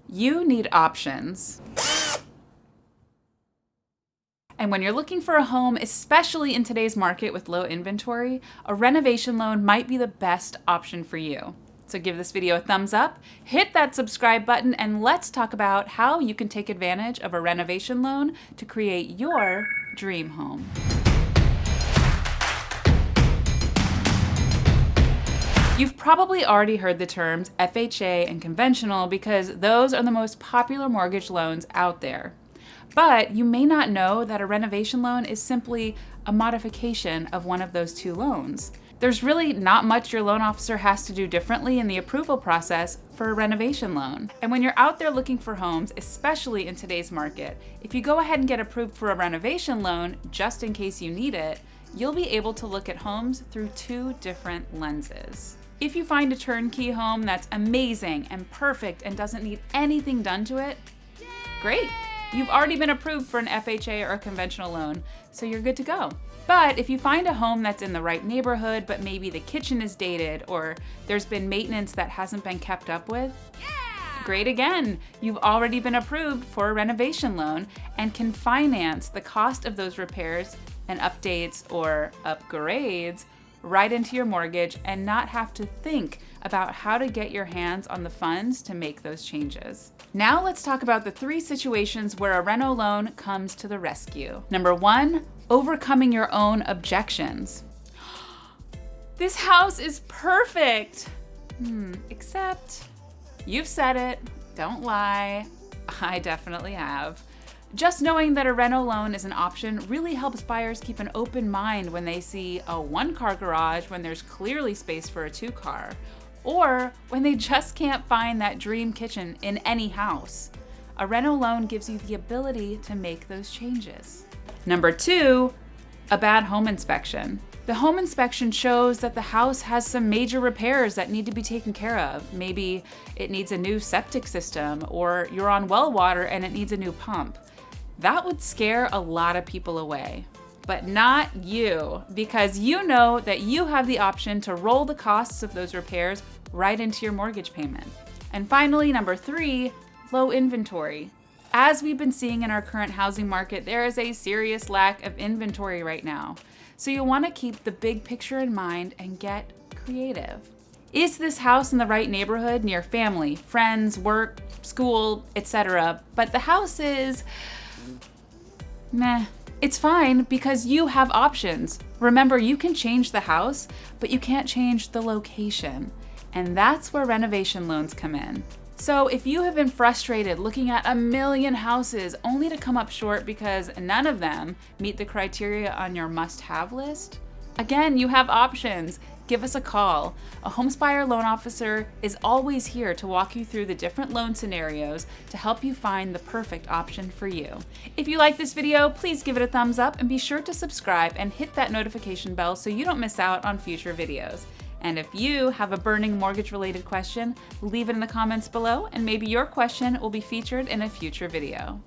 You need options. And when you're looking for a home, especially in today's market with low inventory, a renovation loan might be the best option for you. So give this video a thumbs up, hit that subscribe button, and let's talk about how you can take advantage of a renovation loan to create your dream home. You've probably already heard the terms FHA and conventional because those are the most popular mortgage loans out there. But you may not know that a renovation loan is simply a modification of one of those two loans. There's really not much your loan officer has to do differently in the approval process for a renovation loan. And when you're out there looking for homes, especially in today's market, if you go ahead and get approved for a renovation loan, just in case you need it, you'll be able to look at homes through two different lenses. If you find a turnkey home that's amazing and perfect and doesn't need anything done to it, great. You've already been approved for an FHA or a conventional loan, so you're good to go. But if you find a home that's in the right neighborhood, but maybe the kitchen is dated or there's been maintenance that hasn't been kept up with, great again. You've already been approved for a renovation loan and can finance the cost of those repairs and updates or upgrades right into your mortgage and not have to think about how to get your hands on the funds to make those changes. Now let's talk about the three situations where a reno loan comes to the rescue. Number one, overcoming your own objections. This house is perfect. Except you've said it, don't lie. I definitely have. Just knowing that a reno loan is an option really helps buyers keep an open mind when they see a one-car garage when there's clearly space for a two-car, or when they just can't find that dream kitchen in any house. A reno loan gives you the ability to make those changes. Number two, a bad home inspection. The home inspection shows that the house has some major repairs that need to be taken care of. Maybe it needs a new septic system, or you're on well water and it needs a new pump. That would scare a lot of people away. But not you, because you know that you have the option to roll the costs of those repairs right into your mortgage payment. And finally, number three, low inventory. As we've been seeing in our current housing market, there is a serious lack of inventory right now. So you want to keep the big picture in mind and get creative. Is this house in the right neighborhood near family, friends, work, school, etc.? But the house is meh. It's fine because you have options. Remember, you can change the house, but you can't change the location. And that's where renovation loans come in. So if you have been frustrated looking at a million houses only to come up short because none of them meet the criteria on your must-have list, again, you have options. Give us a call. A Homespire loan officer is always here to walk you through the different loan scenarios to help you find the perfect option for you. If you like this video, please give it a thumbs up and be sure to subscribe and hit that notification bell so you don't miss out on future videos. And if you have a burning mortgage-related question, leave it in the comments below and maybe your question will be featured in a future video.